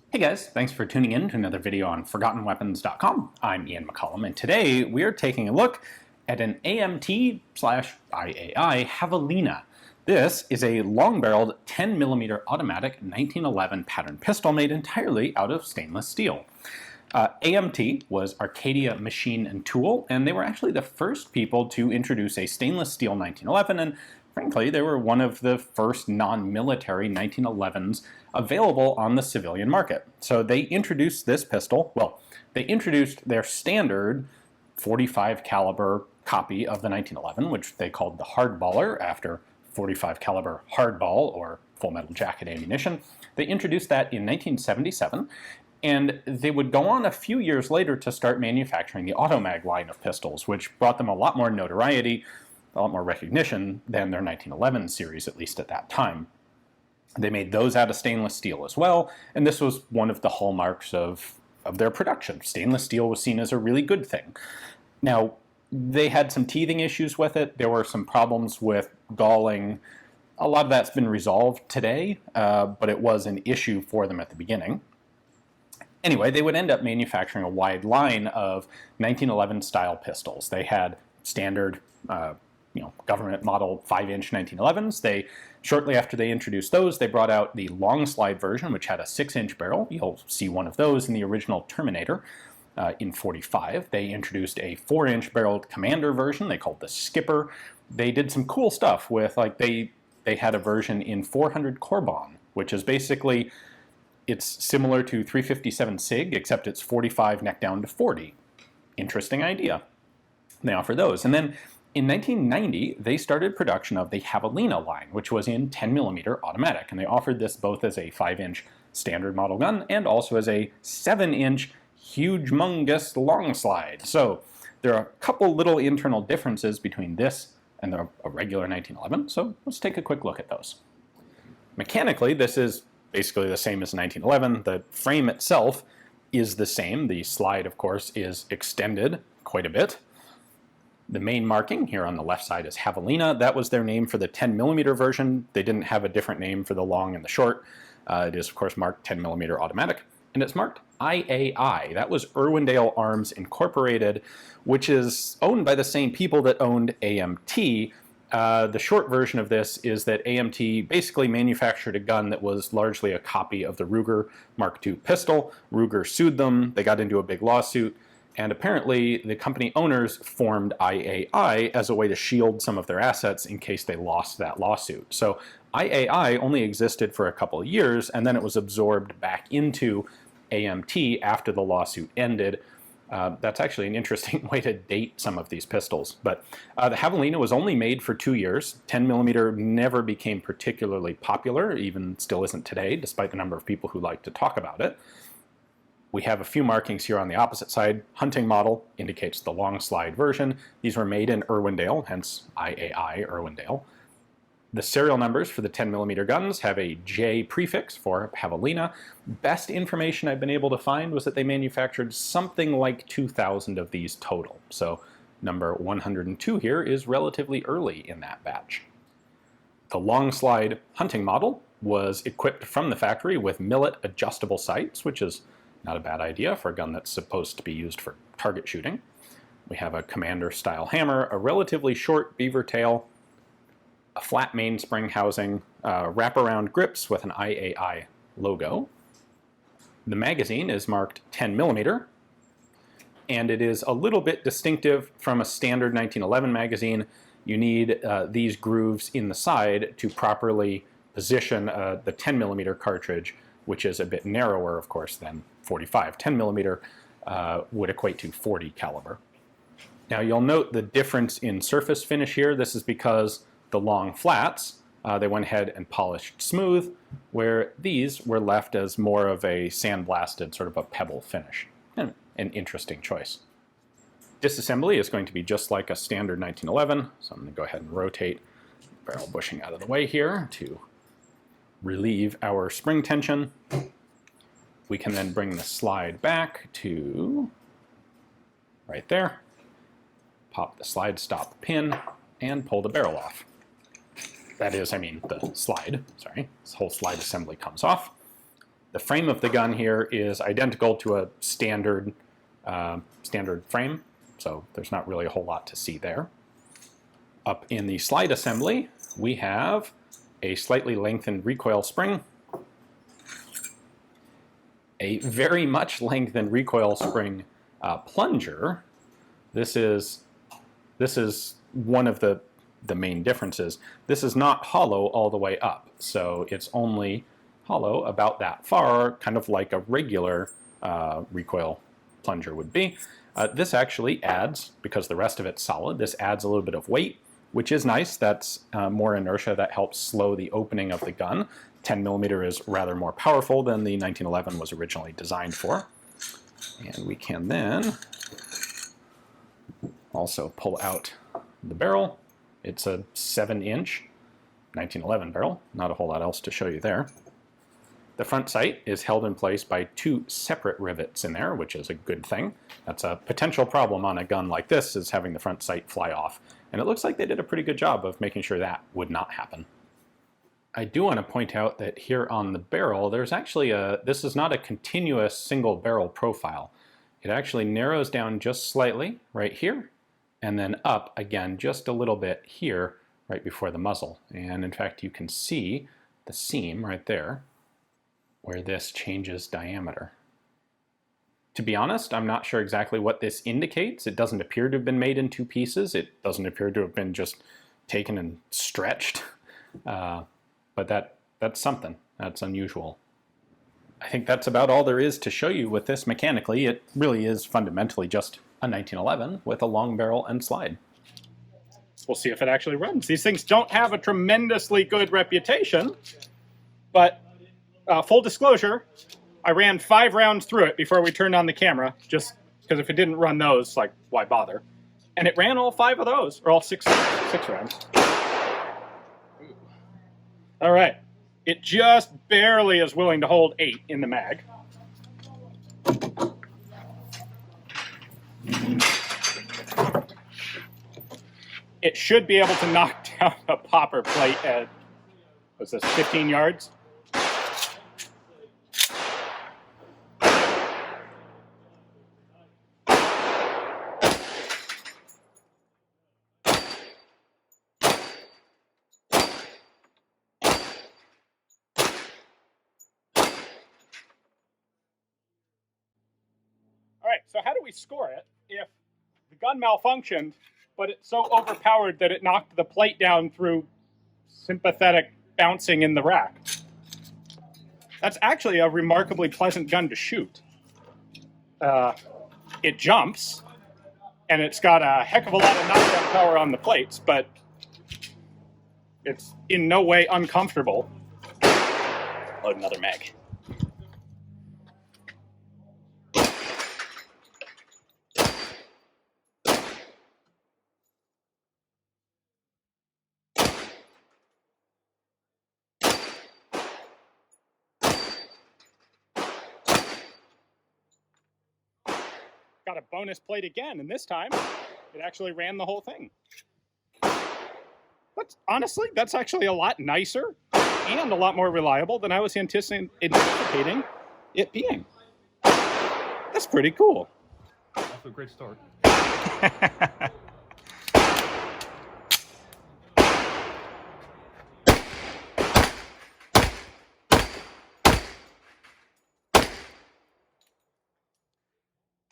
Hey guys, thanks for tuning in to another video on ForgottenWeapons.com. I'm Ian McCollum, and today we're taking a look at an AMT/IAI Javelina. This is a long-barreled 10mm automatic 1911 pattern pistol made entirely out of stainless steel. AMT was Arcadia Machine Tool, and they were actually the first people to introduce a stainless steel 1911, and frankly, they were one of the first non-military 1911s available on the civilian market. So they introduced this pistol, well, they introduced their standard 45 caliber copy of the 1911, which they called the Hardballer after 45 caliber hardball or full metal jacket ammunition. They introduced that in 1977, and they would go on a few years later to start manufacturing the Automag line of pistols, which brought them a lot more notoriety, a lot more recognition than their 1911 series, at least at that time. They made those out of stainless steel as well, and this was one of the hallmarks of their production. Stainless steel was seen as a really good thing. Now, they had some teething issues with it. There were some problems with galling. A lot of that's been resolved today, but it was an issue for them at the beginning. Anyway, they would end up manufacturing a wide line of 1911 style pistols. They had standard government model 5-inch 1911s. Shortly after they introduced those, they brought out the Longslide version, which had a 6-inch barrel. You'll see one of those in the original Terminator in 45. They introduced a 4-inch barreled Commander version they called the Skipper. They did some cool stuff with, they had a version in 400 Corbon, which is basically, it's similar to 357 SIG, except it's 45 neck down to 40. Interesting idea. They offer those. And then in 1990, they started production of the Javelina line, which was in 10mm automatic, and they offered this both as a 5-inch standard model gun and also as a 7-inch humongous Longslide. So there are a couple little internal differences between this and a regular 1911, so let's take a quick look at those. Mechanically, this is basically the same as 1911. The frame itself is the same. The slide, of course, is extended quite a bit. The main marking here on the left side is Javelina. That was their name for the 10mm version. They didn't have a different name for the long and the short. It is, of course, marked 10mm automatic, and it's marked IAI. That was Irwindale Arms Incorporated, which is owned by the same people that owned AMT. The short version of this is that AMT basically manufactured a gun that was largely a copy of the Ruger Mark II pistol. Ruger sued them. They got into a big lawsuit. And apparently, the company owners formed IAI as a way to shield some of their assets in case they lost that lawsuit. So IAI only existed for a couple of years, and then it was absorbed back into AMT after the lawsuit ended. That's actually an interesting way to date some of these pistols. But the Javelina was only made for 2 years. 10mm never became particularly popular, even still isn't today, despite the number of people who like to talk about it. We have a few markings here on the opposite side. Hunting model indicates the Longslide version. These were made in Irwindale, hence IAI Irwindale. The serial numbers for the 10mm guns have a J prefix for Javelina. Best information I've been able to find was that they manufactured something like 2,000 of these total. So number 102 here is relatively early in that batch. The Longslide hunting model was equipped from the factory with millet adjustable sights, which is not a bad idea for a gun that's supposed to be used for target shooting. We have a Commander-style hammer, a relatively short beaver tail, a flat mainspring housing, wraparound grips with an IAI logo. The magazine is marked 10mm, and it is a little bit distinctive from a standard 1911 magazine. You need these grooves in the side to properly position the 10mm cartridge, which is a bit narrower, of course, than 45. 10mm would equate to 40 caliber. Now you'll note the difference in surface finish here. This is because the long flats, they went ahead and polished smooth, where these were left as more of a sandblasted, sort of a pebble finish. An interesting choice. Disassembly is going to be just like a standard 1911, so I'm going to go ahead and rotate the barrel bushing out of the way here to relieve our spring tension. We can then bring the slide back to right there, pop the slide stop pin, and pull the barrel off. That is, the slide, sorry. This whole slide assembly comes off. The frame of the gun here is identical to a standard frame, so there's not really a whole lot to see there. Up in the slide assembly, we have a slightly lengthened recoil spring, a very much lengthened recoil spring plunger. This is one of the main differences. This is not hollow all the way up, so it's only hollow about that far, kind of like a regular recoil plunger would be. This actually adds, because the rest of it's solid, this adds a little bit of weight, which is nice. That's more inertia that helps slow the opening of the gun. 10mm is rather more powerful than the 1911 was originally designed for. And we can then also pull out the barrel. It's a 7-inch 1911 barrel. Not a whole lot else to show you there. The front sight is held in place by 2 separate rivets in there, which is a good thing. That's a potential problem on a gun like this, is having the front sight fly off. And it looks like they did a pretty good job of making sure that would not happen. I do want to point out that here on the barrel, there's actually this is not a continuous single barrel profile. It actually narrows down just slightly right here, and then up again just a little bit here right before the muzzle. And in fact, you can see the seam right there where this changes diameter. To be honest, I'm not sure exactly what this indicates. It doesn't appear to have been made in 2 pieces. It doesn't appear to have been just taken and stretched. But that's something. That's unusual. I think that's about all there is to show you with this mechanically. It really is fundamentally just a 1911 with a long barrel and slide. We'll see if it actually runs. These things don't have a tremendously good reputation, but full disclosure, I ran 5 rounds through it before we turned on the camera, just because if it didn't run those, like, why bother? And it ran all 5 of those, or all six rounds. All right. It just barely is willing to hold 8 in the mag. It should be able to knock down a popper plate at, what's this, 15 yards? So how do we score it if the gun malfunctioned, but it's so overpowered that it knocked the plate down through sympathetic bouncing in the rack? That's actually a remarkably pleasant gun to shoot. It jumps, and it's got a heck of a lot of knockdown power on the plates, but it's in no way uncomfortable. Load another mag. Got a bonus plate again, and this time it actually ran the whole thing. Honestly, that's actually a lot nicer and a lot more reliable than I was anticipating it being. That's pretty cool. Off to a great start.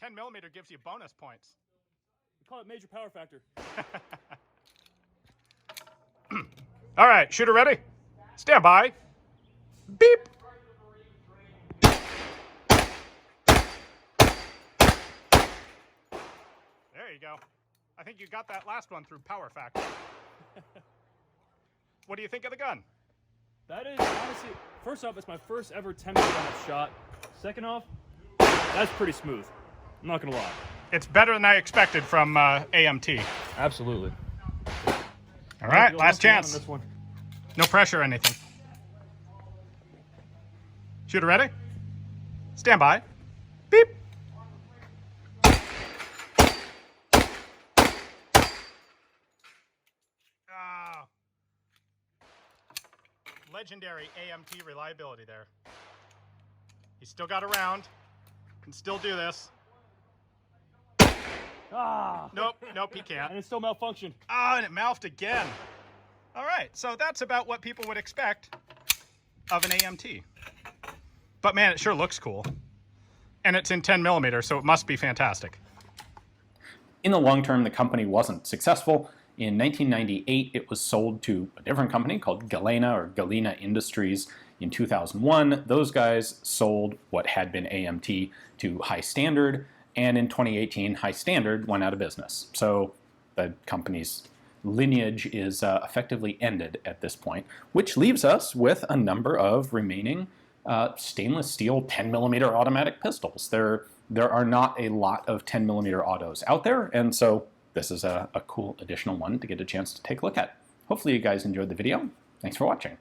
10mm gives you bonus points. We call it major power factor. All right, shooter ready? Stand by. Beep. There you go. I think you got that last one through power factor. What do you think of the gun? That is, honestly, first off, it's my first ever 10mm shot. Second off, that's pretty smooth. I'm not gonna lie. It's better than I expected from AMT. Absolutely. All right, last chance. On this one. No pressure or anything. Shooter ready? Stand by. Beep. Legendary AMT reliability there. He's still got a round. Can still do this. Ah! Nope, he can't. And it still malfunctioned. Ah, and it mouthed again. All right, so that's about what people would expect of an AMT. But man, it sure looks cool. And it's in 10 millimeters, so it must be fantastic. In the long term, the company wasn't successful. In 1998, it was sold to a different company called Javelina Industries. In 2001, those guys sold what had been AMT to High Standard, and in 2018, High Standard went out of business. So the company's lineage is effectively ended at this point, which leaves us with a number of remaining stainless steel 10mm automatic pistols. There are not a lot of 10mm autos out there, and so this is a cool additional one to get a chance to take a look at. Hopefully you guys enjoyed the video. Thanks for watching.